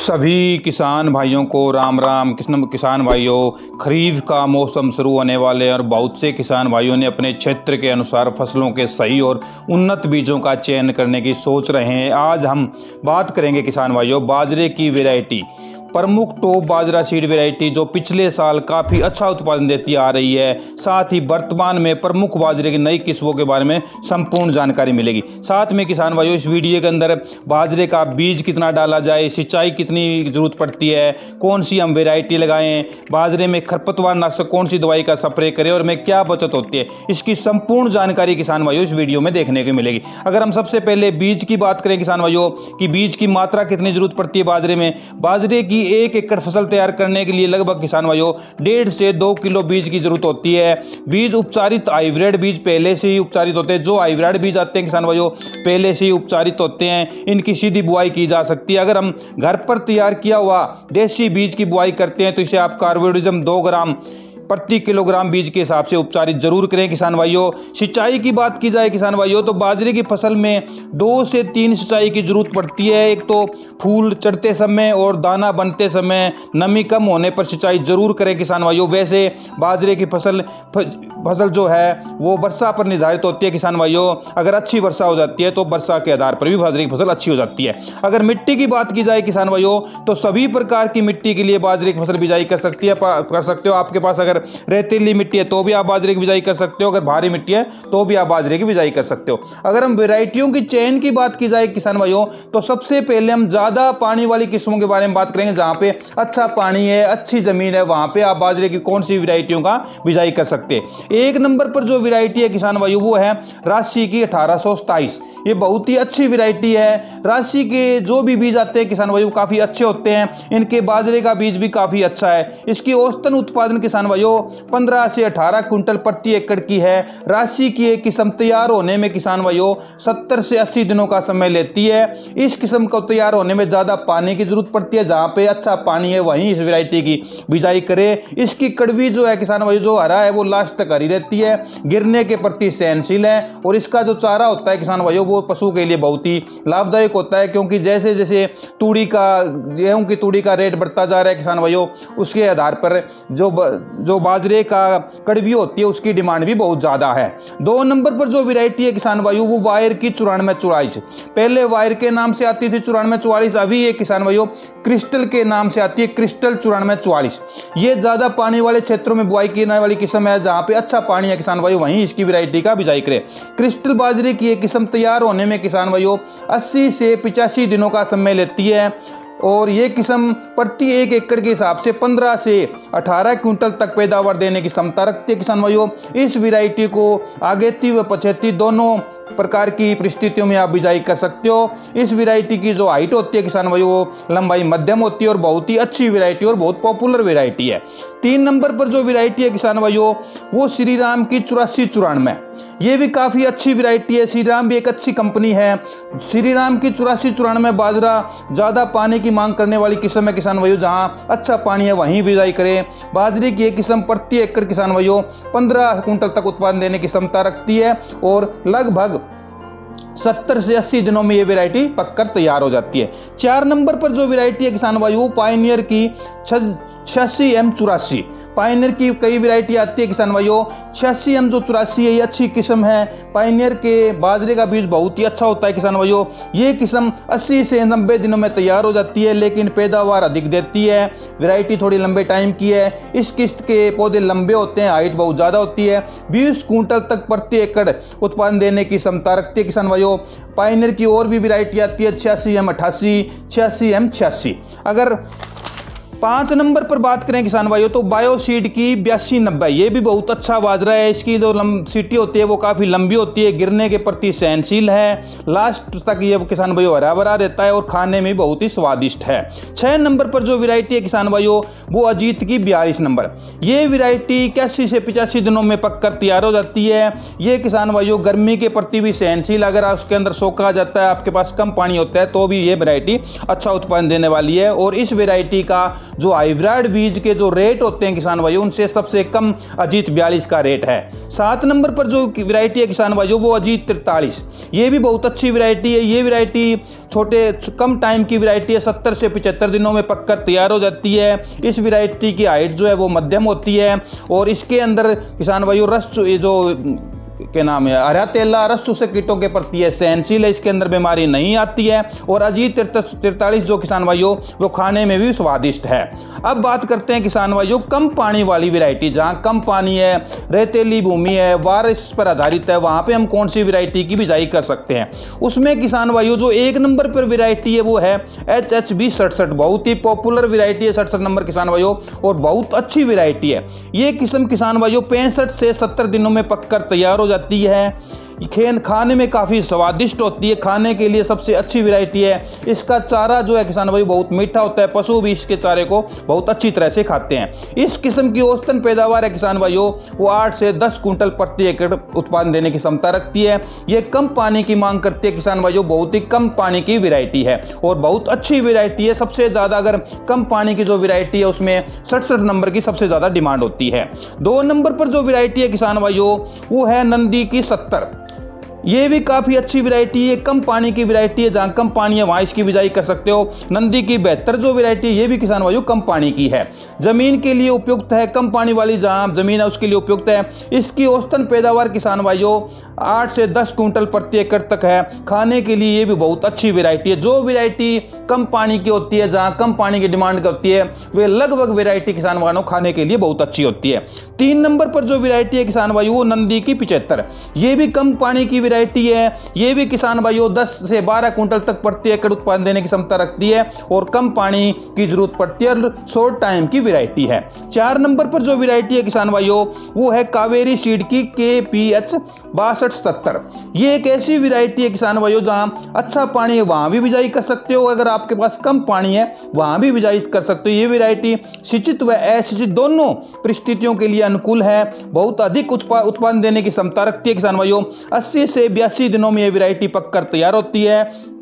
सभी किसान भाइयों को राम राम। किसान भाइयों, खरीफ का मौसम शुरू होने वाले हैं और बहुत से किसान भाइयों ने अपने क्षेत्र के अनुसार फसलों के सही और उन्नत बीजों का चयन करने की सोच रहे हैं। आज हम बात करेंगे किसान भाइयों बाजरे की वैरायटी, प्रमुख टॉप बाजरा सीड वैरायटी जो पिछले साल काफ़ी अच्छा उत्पादन देती आ रही है। साथ ही वर्तमान में प्रमुख बाजरे की नई किस्मों के बारे में संपूर्ण जानकारी मिलेगी। साथ में किसान भाइयों इस वीडियो के अंदर बाजरे का बीज कितना डाला जाए, सिंचाई कितनी जरूरत पड़ती है, कौन सी हम वैरायटी लगाएं, बाजरे में खरपतवार नाशक कौन सी दवाई का स्प्रे करें और में क्या बचत होती है, इसकी संपूर्ण जानकारी किसान भाइयों इस वीडियो में देखने को मिलेगी। अगर हम सबसे पहले बीज की बात करें किसान भाइयों कि बीज की मात्रा कितनी जरूरत पड़ती है बाजरे में, बाजरे की 1 एकड़ फसल तैयार करने के लिए लगभग किसान भाइयों 1.5 से 2 किलो बीज की जरूरत होती है। बीज उपचारित हाइब्रिड बीज पहले से ही उपचारित होते हैं। जो हाइब्रिड बीज आते हैं किसान भाइयों पहले से ही उपचारित होते हैं, इनकी सीधी बुआई की जा सकती है। अगर हम घर पर तैयार किया हुआ देसी बीज की बुआई करते हैं तो इसे आप कार्बोडिज्म 2 ग्राम प्रति किलोग्राम बीज के हिसाब से उपचारित जरूर करें। किसान भाइयों सिंचाई की बात की जाए किसान भाइयों तो बाजरे की फसल में 2 से 3 सिंचाई की जरूरत पड़ती है। एक तो फूल चढ़ते समय और दाना बनते समय नमी कम होने पर सिंचाई जरूर करें किसान भाइयों। वैसे बाजरे की फसल जो है वो वर्षा पर निर्धारित होती है किसान भाइयों। अगर अच्छी वर्षा हो जाती है तो वर्षा के आधार पर भी बाजरे की फसल अच्छी हो जाती है। अगर मिट्टी की बात की जाए किसान भाइयों तो सभी प्रकार की मिट्टी के लिए बाजरे की फसल बिजाई कर सकते हो। आपके पास अगर रेतीली मिट्टी है तो भी आप बाजरे की बिजाई कर सकते हो, अगर भारी मिट्टी है तो भी आप बाजरे की बिजाई कर सकते हो। अगर हम वैरायटियों की चयन की बात की जाए किसान भाइयों तो सबसे पहले हम ज्यादा पानी वाली किस्मों के बारे में बात करेंगे। जहां पे अच्छा पानी है, अच्छी जमीन है, वहां पे आप बाजरे की कौन सी वैरायटियों का बिजाई कर सकते हैं। 1 नंबर पर जो वैरायटी है किसान भाइयों वो है राशि की 1827। ये बहुत ही अच्छी वैरायटी है। राशि के जो भी बीज आते हैं किसान भाइयों काफी अच्छे होते हैं। इनके बाजरे का बीज भी काफी अच्छा है। इसकी औसतन उत्पादन किसान भाइयों 15 से 18 क्विंटल प्रति एकड़ की है। राशि की एक किस्म तैयार होने में किसान भाइयों 70 से 80 दिनों का समय लेती है। इस किस्म को तैयार होने में ज्यादा पानी की जरूरत पड़ती है। जहां पे अच्छा पानी है वहीं इस वैरायटी की बिजाई करें। इसकी कड़वी जो है किसान भाइयों जो हरा है वो लास्ट तक हरी रहती है, गिरने के प्रति सहनशील है और इसका जो चारा होता है किसान भाइयों पशु के लिए बहुत ही लाभदायक होता है। क्योंकि जैसे जैसे गेहूं की तूड़ी का रेट बढ़ता जा रहा है किसान भाइयों उसके आधार पर जो बाजरे का कड़वी होती है उसकी डिमांड भी बहुत ज्यादा है। 2 नंबर पर जो वैरायटी है किसान भाइयों वो वायर की 9444। पहले वायर के नाम से आती थी 9444, अभी ये किसान भाइयों क्रिस्टल के नाम से आती है क्रिस्टल 9444। ये ज्यादा पानी वाले क्षेत्रों में बुआई करने वाली किस्म है। जहां पे अच्छा पानी है किसान भाइयों वहीं इसकी वैरायटी का बिजाई करें। क्रिस्टल बाजरे की एक किस्म तैयार होने में किसान भाइयों 80 से 85 दिनों का समय लेती है और ये किस्म प्रति 1 एकड़ के हिसाब से 15 से 18 क्विंटल तक पैदावार देने की क्षमता रखती है किसान भाइयों। इस वैरायटी को आगेती व पछेती दोनों प्रकार की परिस्थितियों में आप बिजाई कर सकते हो। इस वैरायटी की जो हाइट होती है किसान भाइयों वो लंबाई मध्यम होती है और बहुत ही अच्छी वैरायटी और बहुत पॉपुलर वैरायटी है। 3 नंबर पर जो वैरायटी है किसान भाइयों वो श्री राम की 8494। ये भी काफी अच्छी वैरायटी है। श्री राम भी एक अच्छी कंपनी है। श्री राम की 8494 बाजरा ज्यादा पानी की मांग करने वाली किस्म है किसान भाइयों। जहां अच्छा पानी है वहीं बिजाई करें। बाजरे की एक किस्म प्रति एकड़ किसान भाइयों 15 क्विंटल तक उत्पादन देने की क्षमता रखती है और लगभग 70 से 80 दिनों में ये वैरायटी पककर तैयार हो जाती है। 4 नंबर पर जो वैरायटी है किसान भाइयों पायनियर की 86M84। पायनियर की कई वैरायटी आती है किसान भाइयों। 86M जो 84 है ये अच्छी किस्म है। पायनियर के बाजरे का बीज बहुत ही अच्छा होता है किसान भाइयों। ये किस्म 80 से 90 दिनों में तैयार हो जाती है लेकिन पैदावार अधिक देती है। वैरायटी थोड़ी लंबे टाइम की है। इस किस्त के पौधे लंबे होते हैं, हाइट बहुत ज्यादा होती है। 20 क्विंटल तक प्रति एकड़ उत्पादन देने की क्षमता रखती है किसान भाइयों। पायनियर की और भी वैरायटी आती है 86M88, 86M86। अगर 5 नंबर पर बात करें किसान भाइयों तो बायोसीड की 8290। ये भी बहुत अच्छा बाजरा है। इसकी जो सीटी होती है वो काफ़ी लंबी होती है, गिरने के प्रति सहनशील है, लास्ट तक ये किसान भाइयों हरा भरा रहता है और खाने में बहुत ही स्वादिष्ट है। 6 नंबर पर जो वैरायटी है किसान भाइयों वो अजीत की 42 नंबर। ये वैरायटी 81 से 85 दिनों में पककर तैयार हो जाती है। ये किसान भाइयों गर्मी के प्रति भी सहनशील, अगर उसके अंदर सोखा जाता है, आपके पास कम पानी होता है तो भी ये वैरायटी अच्छा उत्पादन देने वाली है। और इस वैरायटी का जो हाइब्रिड बीज के जो रेट होते हैं किसान भाइयों, उनसे सबसे कम अजीत 42 का रेट है। 7 नंबर पर जो वैरायटी है किसान भाइयों वो अजीत 43, ये भी बहुत अच्छी वैरायटी है। ये वैरायटी छोटे कम टाइम की वैरायटी है, 70 से 75 दिनों में पककर तैयार हो जाती है। इस वैरायटी की हाइट जो है वो मध्यम होती है और इसके अंदर किसान भाइयों रस्ट जो के नाम है हरा तेला रस चूसक कीटों के प्रति है सहनशील है, इसके अंदर बीमारी नहीं आती है। और अजीत 43 जो किसान भाइयों वो खाने में भी स्वादिष्ट है। अब बात करते हैं किसान भाइयों कम पानी वाली वैरायटी, जहां कम पानी है, रेतीली भूमि है, बारिश पर आधारित है, वहां पे हम कौन सी वैरायटी की बिजाई कर सकते हैं। उसमें किसान भाइयों जो 1 नंबर पर वैरायटी है वो है HHB 67, बहुत ही पॉपुलर वैरायटी है 67 नंबर किसान भाइयों और बहुत अच्छी वैरायटी है। ये किस्म किसान भाइयों 65 से 70 दिनों में पककर तैयार हो जाती है। खाने में काफ़ी स्वादिष्ट होती है, खाने के लिए सबसे अच्छी वैरायटी है। इसका चारा जो है किसान भाई बहुत मीठा होता है, पशु भी इसके चारे को बहुत अच्छी तरह से खाते हैं। इस किस्म की औसतन पैदावार है किसान भाइयों वो 8 से 10 कुंटल प्रति एकड़ उत्पादन देने की क्षमता रखती है। ये कम पानी की मांग करती है किसान भाइयों, बहुत ही कम पानी की वैरायटी है और बहुत अच्छी वैरायटी है। सबसे ज़्यादा अगर कम पानी की जो वैरायटी है उसमें 67 नंबर की सबसे ज़्यादा डिमांड होती है। 2 नंबर पर जो वैरायटी है किसान भाइयों वो है नंदी की 70, ये भी काफ़ी अच्छी वैरायटी है, कम पानी की वैरायटी है, जहाँ कम पानी है वहाँ इसकी बिजाई कर सकते हो। नंदी की 72 जो वैरायटी है ये भी किसान भाइयों कम पानी की है, जमीन के लिए उपयुक्त है, कम पानी वाली जहाँ जमीन है उसके लिए उपयुक्त है। इसकी औसतन पैदावार किसान भाइयों 8 से 10 कुंटल प्रति एकड़ तक है, खाने के लिए ये भी बहुत अच्छी वैरायटी है। जो वैरायटी कम पानी की होती है, जहाँ कम पानी की डिमांड होती है, वे लगभग वैरायटी किसान भाइयों खाने के लिए बहुत अच्छी होती है। 3 नंबर पर जो वैरायटी है किसान भाइयों वो नंदी की 75, ये भी कम पानी की वैरायटी है। ये भी किसान भाइयों 10 से 12 कुंटल तक प्रति एकड़ उत्पादन देने की क्षमता रखती है और कम पानी की जरूरत पड़ती है और शॉर्ट टाइम की वैरायटी है। 4 नंबर पर जो वैरायटी है किसान भाइयों वो है कावेरी सीड की KPH 6277, ये एक ऐसी वैरायटी है किसान भाइयों जहां अच्छा पानी है वहां भी बिजाई कर सकते हो, अगर आपके पास कम पानी है वहां भी बिजाई कर सकते हो। ये वैरायटी सिंचित व असिंचित दोनों परिस्थितियों के लिए अनुकूल है, बहुत अधिक उत्पादन देने की क्षमता रखती है किसान भाइयों। 80 से 82 दिनों में ये वैरायटी पककर तैयार होती है।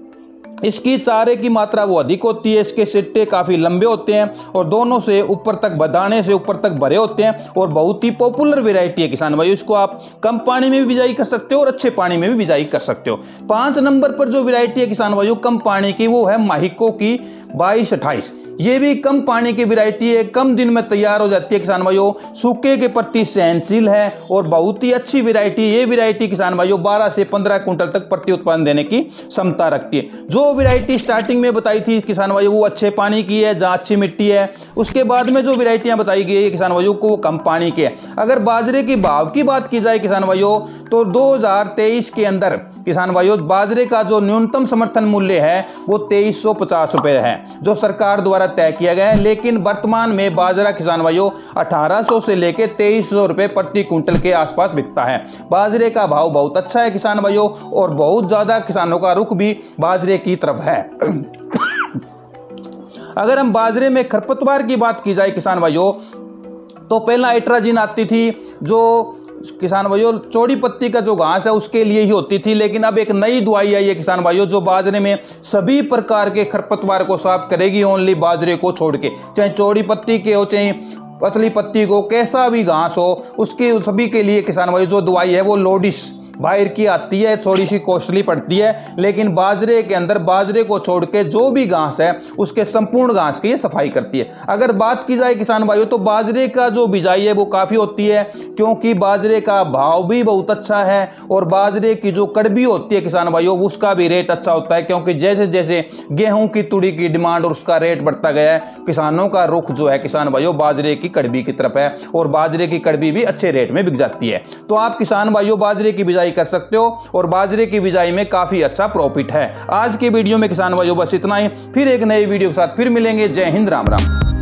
इसकी चारे की मात्रा वो अधिक होती है, इसके सिट्टे काफ़ी लंबे होते हैं और दोनों से ऊपर तक दाने से ऊपर तक भरे होते हैं और बहुत ही पॉपुलर वैरायटी है किसान भाई। इसको आप कम पानी में भी बिजाई कर सकते हो और अच्छे पानी में भी बिजाई कर सकते हो। 5 नंबर पर जो वैरायटी है किसान भाइयों कम पानी की वो है माहिको की 2228, ये भी कम पानी की वैरायटी है, कम दिन में तैयार हो जाती है किसान भाइयों, सूखे के प्रति सहनशील है और बहुत ही अच्छी वैरायटी। ये वैरायटी किसान भाइयों 12 से 15 कुंटल तक प्रति उत्पादन देने की क्षमता रखती है। जो वैरायटी स्टार्टिंग में बताई थी किसान भाइयों वो अच्छे पानी की है, जहाँ अच्छी मिट्टी है। उसके बाद में जो वैरायटियां बताई गई है किसान भाइयों को वो कम पानी की है। अगर बाजरे की भाव की बात की जाए किसान भाइयों तो 2023 के अंदर किसान भाइयों बाजरे का जो न्यूनतम समर्थन मूल्य है वो 2350 रुपए है, जो सरकार द्वारा तय किया गया है। लेकिन वर्तमान में बाजरा किसान भाइयों 1800 से लेकर 2300 रुपए प्रति कुंटल के आसपास बिकता है। बाजरे का भाव बहुत अच्छा है किसान भाइयों और बहुत ज्यादा किसानों का रुख भी बाजरे की तरफ है। अगर हम बाजरे में खरपतवार की बात की जाए किसान भाइयों तो पहला एट्राजिन आती थी, जो किसान भाइयों चौड़ी पत्ती का जो घास है उसके लिए ही होती थी। लेकिन अब एक नई दवाई आई है किसान भाइयों जो बाजरे में सभी प्रकार के खरपतवार को साफ करेगी, ओनली बाजरे को छोड़ के, चाहे चौड़ी पत्ती के हो चाहे पतली पत्ती को, कैसा भी घास हो, उसके सभी के लिए किसान भाइयों जो दवाई है वो लोडिस बाहर की आती है, थोड़ी सी कॉस्टली पड़ती है। लेकिन बाजरे के अंदर बाजरे को छोड़ के जो भी घास है उसके संपूर्ण घास की ये सफाई करती है। अगर बात की जाए किसान भाइयों तो बाजरे का जो बिजाई है वो काफ़ी होती है, क्योंकि बाजरे का भाव भी बहुत अच्छा है और बाजरे की जो कड़बी होती है किसान भाइयों उसका भी रेट अच्छा होता है, क्योंकि जैसे जैसे गेहूं की तुड़ी की डिमांड और उसका रेट बढ़ता गया है, किसानों का रुख जो है किसान भाइयों बाजरे की कड़बी की तरफ है और बाजरे की कड़बी भी अच्छे रेट में बिक जाती है। तो आप किसान भाइयों बाजरे की बिजाई कर सकते हो और बाजरे की बिजाई में काफी अच्छा प्रॉफिट है। आज के वीडियो में किसान भाइयों बस इतना ही, फिर एक नए वीडियो के साथ फिर मिलेंगे। जय हिंद, राम राम।